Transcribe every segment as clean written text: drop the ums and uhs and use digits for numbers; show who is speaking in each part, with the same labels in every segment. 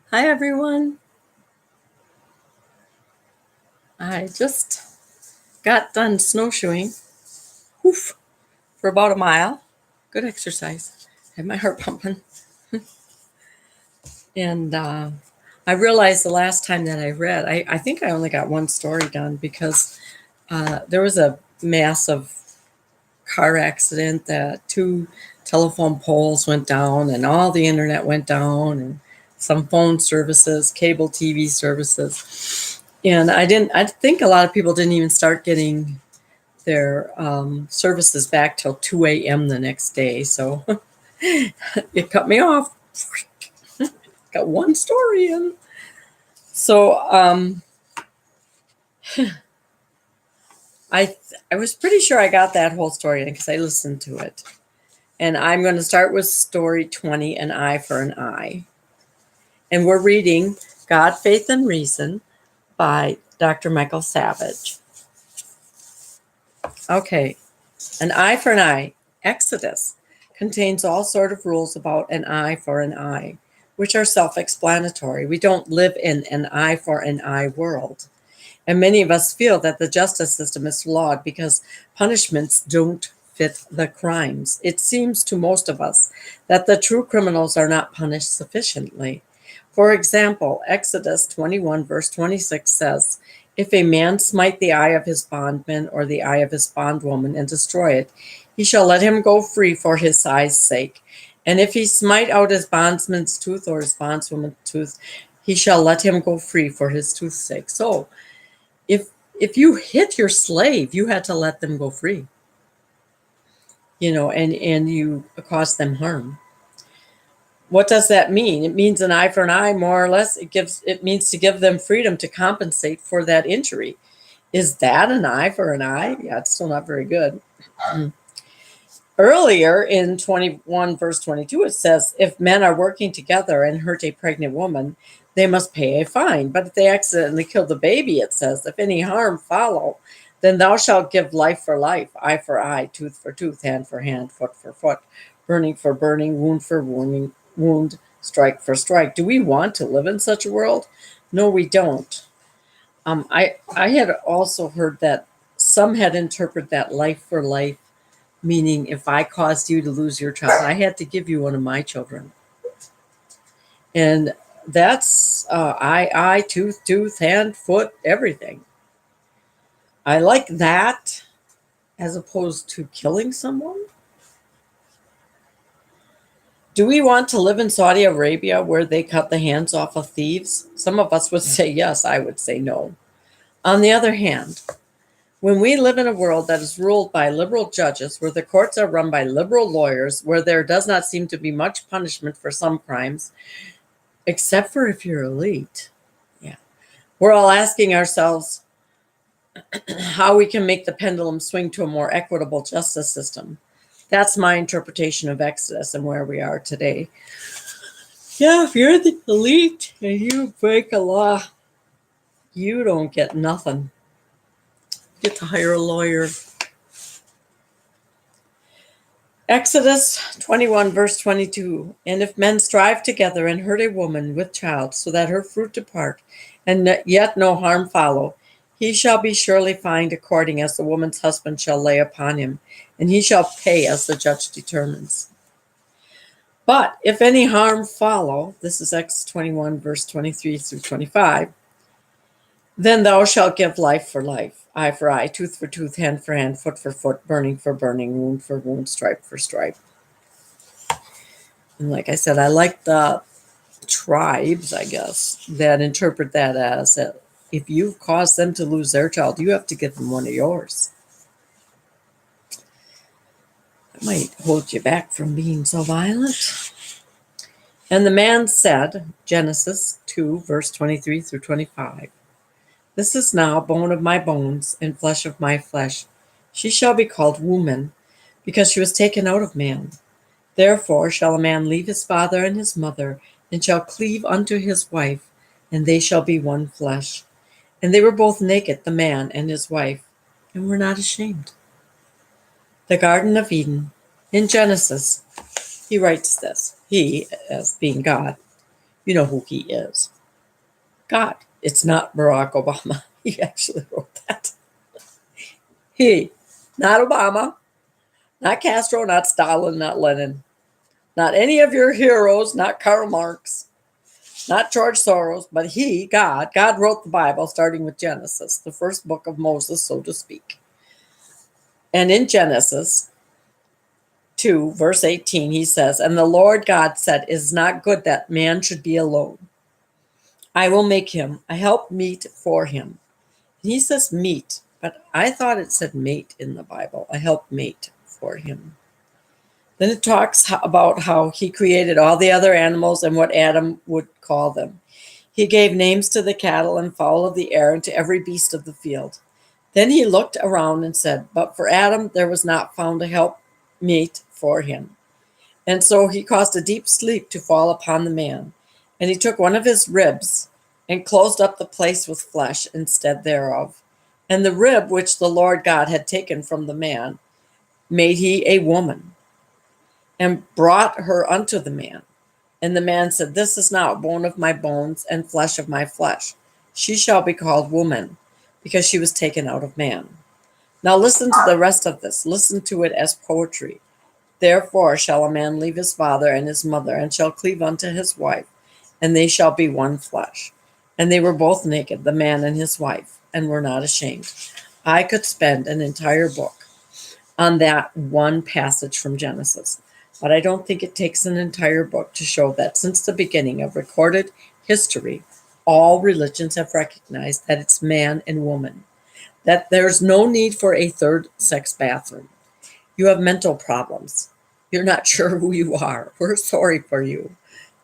Speaker 1: Hi, everyone. I just got done snowshoeing woof, for about a mile. Good exercise. Had my heart pumping. And I realized the last time that I read, I think I only got one story done because there was a massive car accident that two telephone poles went down and all the internet went down and some phone services, cable TV services. And I think a lot of people didn't even start getting their services back till 2 a.m. the next day. So it cut me off. Got one story in. So I was pretty sure I got that whole story in because I listened to it. And I'm going to start with story 20, An Eye for an Eye. And we're reading God, Faith, and Reason by Dr. Michael Savage. Okay, An Eye for an Eye. Exodus contains all sort of rules about an eye for an eye, which are self-explanatory. We don't live in an eye for an eye world. And many of us feel that the justice system is flawed because punishments don't fit the crimes. It seems to most of us that the true criminals are not punished sufficiently. For example, Exodus 21, verse 26 says, "If a man smite the eye of his bondman or the eye of his bondwoman and destroy it, he shall let him go free for his eye's sake. And if he smite out his bondsman's tooth or his bondswoman's tooth, he shall let him go free for his tooth's sake." So, if you hit your slave, you had to let them go free, and you caused them harm. What does that mean? It means an eye for an eye, more or less. It means to give them freedom to compensate for that injury. Is that an eye for an eye? Yeah, it's still not very good. Earlier in 21 verse 22, it says, if men are working together and hurt a pregnant woman, they must pay a fine. But if they accidentally kill the baby, it says, if any harm follow, then thou shalt give life for life, eye for eye, tooth for tooth, hand for hand, foot for foot, burning for burning, wound for wound, strike for strike. Do we want to live in such a world? No, we don't. I had also heard that some had interpreted that life for life, meaning if I caused you to lose your child, I had to give you one of my children. And that's eye, tooth, tooth, hand, foot, everything. I like that as opposed to killing someone. Do we want to live in Saudi Arabia where they cut the hands off of thieves? Some of us would say yes, I would say no. On the other hand, when we live in a world that is ruled by liberal judges, where the courts are run by liberal lawyers, where there does not seem to be much punishment for some crimes, except for if you're elite, yeah, we're all asking ourselves how we can make the pendulum swing to a more equitable justice system. That's my interpretation of Exodus and where we are today. Yeah, if you're the elite and you break a law, you don't get nothing. You get to hire a lawyer. Exodus 21, verse 22. And if men strive together and hurt a woman with child, so that her fruit depart, and yet no harm follow, he shall be surely fined according as the woman's husband shall lay upon him, and he shall pay as the judge determines. But if any harm follow, this is Exodus 21, verse 23 through 25, then thou shalt give life for life, eye for eye, tooth for tooth, hand for hand, foot for foot, burning for burning, wound for wound, stripe for stripe. And like I said, I like the tribes, I guess, that interpret that as that if you've caused them to lose their child, you have to give them one of yours. That might hold you back from being so violent. And the man said, Genesis 2, verse 23 through 25, this is now bone of my bones and flesh of my flesh. She shall be called woman, because she was taken out of man. Therefore shall a man leave his father and his mother, and shall cleave unto his wife, and they shall be one flesh. And they were both naked, the man and his wife, and were not ashamed. The Garden of Eden. In Genesis, he writes this, he, as being God, You know who he is. God. It's not Barack Obama. He actually wrote that. He, not Obama, not Castro, not Stalin, not Lenin, not any of your heroes, not Karl Marx, not George Soros, but he, God wrote the Bible starting with Genesis, the first book of Moses, so to speak. And in Genesis 2, verse 18, he says, "And the Lord God said, it is not good that man should be alone. I will make him a helpmeet for him." And he says meet, but I thought it said mate in the Bible, a helpmate for him. Then it talks about how he created all the other animals and what Adam would call them. He gave names to the cattle and fowl of the air and to every beast of the field. Then he looked around and said, "But for Adam there was not found a helpmeet for him." And so he caused a deep sleep to fall upon the man. And he took one of his ribs and closed up the place with flesh instead thereof. And the rib which the Lord God had taken from the man made he a woman, and brought her unto the man. And the man said, "This is now bone of my bones and flesh of my flesh. She shall be called woman, because she was taken out of man." Now listen to the rest of this. Listen to it as poetry. "Therefore shall a man leave his father and his mother, and shall cleave unto his wife, and they shall be one flesh. And they were both naked, the man and his wife, and were not ashamed." I could spend an entire book on that one passage from Genesis, but I don't think it takes an entire book to show that since the beginning of recorded history, all religions have recognized that it's man and woman, that there's no need for a third sex bathroom. You have mental problems. You're not sure who you are. We're sorry for you.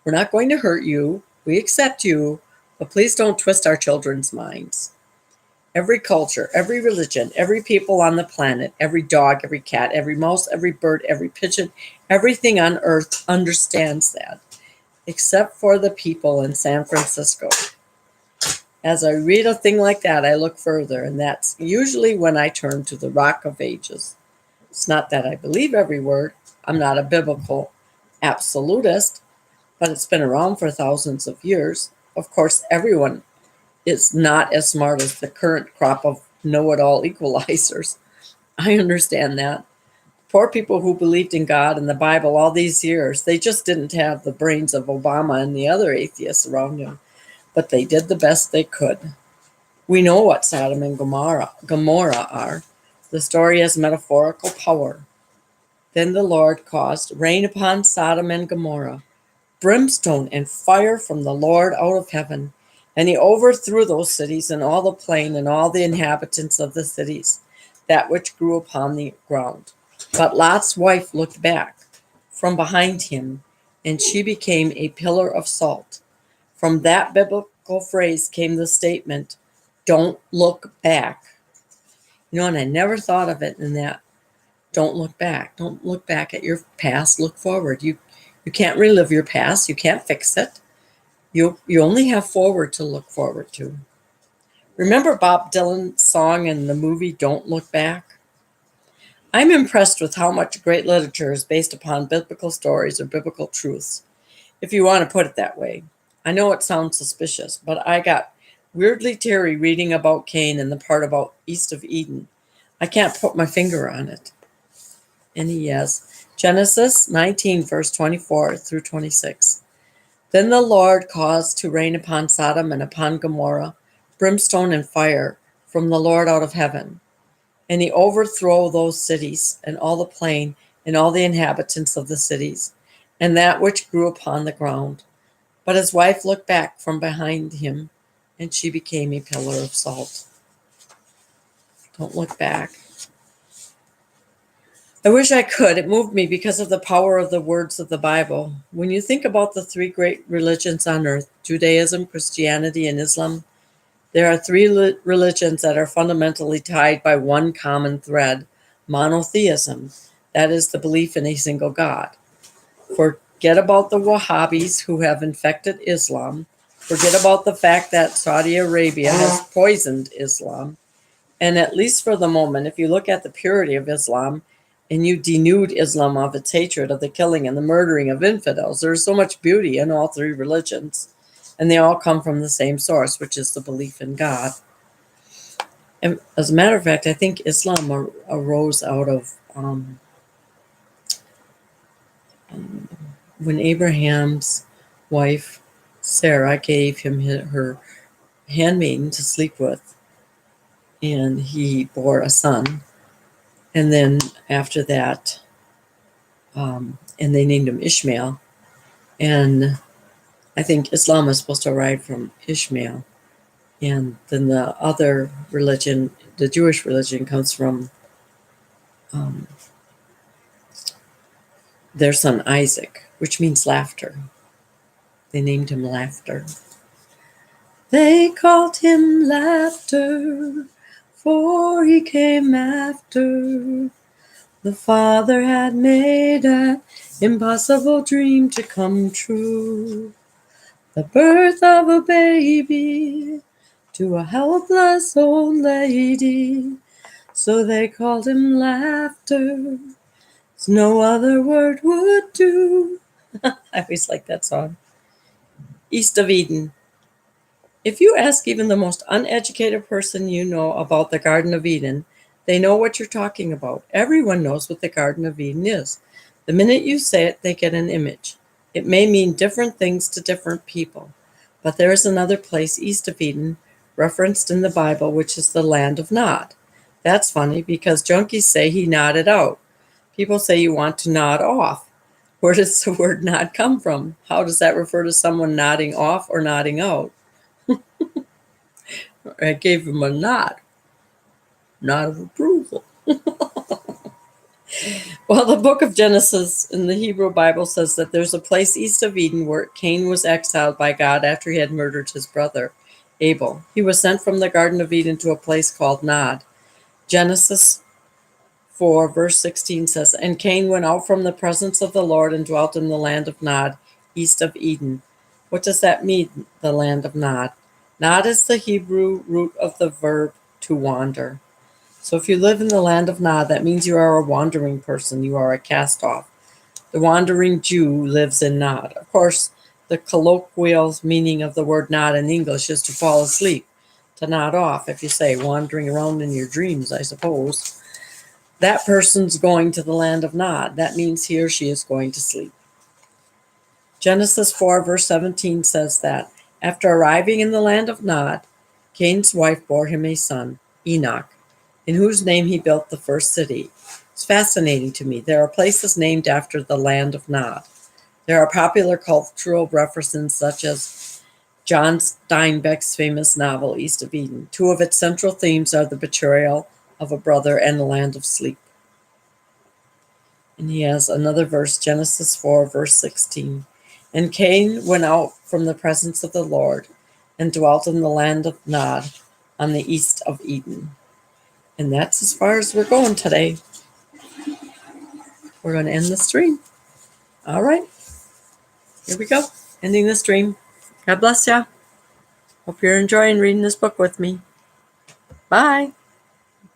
Speaker 1: We're not going to hurt you. We accept you, but please don't twist our children's minds. Every culture, every religion, every people on the planet, every dog, every cat, every mouse, every bird, every pigeon, everything on earth understands that, except for the people in San Francisco. As I read a thing like that, I look further, and that's usually when I turn to the Rock of Ages. It's not that I believe every word. I'm not a biblical absolutist, but it's been around for thousands of years. Of course, everyone is not as smart as the current crop of know-it-all equalizers. I understand that. Poor people who believed in God and the Bible all these years, they just didn't have the brains of Obama and the other atheists around him, but they did the best they could. We know what Sodom and Gomorrah are. The story has metaphorical power. Then the Lord caused rain upon Sodom and Gomorrah, brimstone and fire from the Lord out of heaven. And he overthrew those cities and all the plain and all the inhabitants of the cities, that which grew upon the ground. But Lot's wife looked back from behind him, and she became a pillar of salt. From that biblical phrase came the statement, "Don't look back." And I never thought of it in that. Don't look back. Don't look back at your past. Look forward. You can't relive your past. You can't fix it. You only have forward to look forward to. Remember Bob Dylan's song in the movie Don't Look Back? I'm impressed with how much great literature is based upon biblical stories or biblical truths, if you want to put it that way. I know it sounds suspicious, but I got weirdly teary reading about Cain and the part about east of Eden. I can't put my finger on it. And he has Genesis 19, verse 24 through 26. Then the Lord caused to rain upon Sodom and upon Gomorrah brimstone and fire from the Lord out of heaven. And he overthrew those cities and all the plain and all the inhabitants of the cities, and that which grew upon the ground. But his wife looked back from behind him, and she became a pillar of salt. Don't look back. I wish I could. It moved me because of the power of the words of the Bible. When you think about the three great religions on earth, Judaism, Christianity, and Islam, there are three religions that are fundamentally tied by one common thread, monotheism. That is the belief in a single God. Forget about the Wahhabis who have infected Islam. Forget about the fact that Saudi Arabia has poisoned Islam. And at least for the moment, if you look at the purity of Islam, and you denude Islam of its hatred of the killing and the murdering of infidels, there's so much beauty in all three religions. And they all come from the same source, which is the belief in God. And as a matter of fact, I think Islam arose out of when Abraham's wife, Sarah, gave him her handmaiden to sleep with, and he bore a son. And then after that, and they named him Ishmael. And I think Islam is supposed to arrive from Ishmael. And then the other religion, the Jewish religion, comes from their son Isaac, which means laughter. They named him Laughter. They called him Laughter, for he came after the father had made an impossible dream to come true. The birth of a baby to a helpless old lady. So they called him Laughter, as no other word would do. I always like that song. East of Eden. If you ask even the most uneducated person you know about the Garden of Eden, they know what you're talking about. Everyone knows what the Garden of Eden is. The minute you say it, they get an image. It may mean different things to different people, but there is another place east of Eden referenced in the Bible, which is the land of Nod. That's funny because junkies say he nodded out. People say you want to nod off. Where does the word nod come from? How does that refer to someone nodding off or nodding out? I gave him a nod of approval. Well, the book of Genesis in the Hebrew Bible says that there's a place east of Eden where Cain was exiled by God after he had murdered his brother, Abel. He was sent from the Garden of Eden to a place called Nod. Genesis 4, verse 16 says, And Cain went out from the presence of the Lord and dwelt in the land of Nod, east of Eden. What does that mean, the land of Nod? Nod is the Hebrew root of the verb to wander. So if you live in the land of Nod, that means you are a wandering person. You are a cast-off. The wandering Jew lives in Nod. Of course, the colloquial meaning of the word nod in English is to fall asleep, to nod off. If you say wandering around in your dreams, I suppose. That person's going to the land of Nod. That means he or she is going to sleep. Genesis 4, verse 17 says that after arriving in the land of Nod, Cain's wife bore him a son, Enoch, in whose name he built the first city. It's fascinating to me. There are places named after the land of Nod. There are popular cultural references such as John Steinbeck's famous novel, East of Eden. Two of its central themes are the betrayal of a brother and the land of sleep. And he has another verse, Genesis 4, verse 16. And Cain went out from the presence of the Lord and dwelt in the land of Nod on the east of Eden. And that's as far as we're going today. We're going to end the stream. All right. Here we go. Ending the stream. God bless ya. Hope you're enjoying reading this book with me. Bye.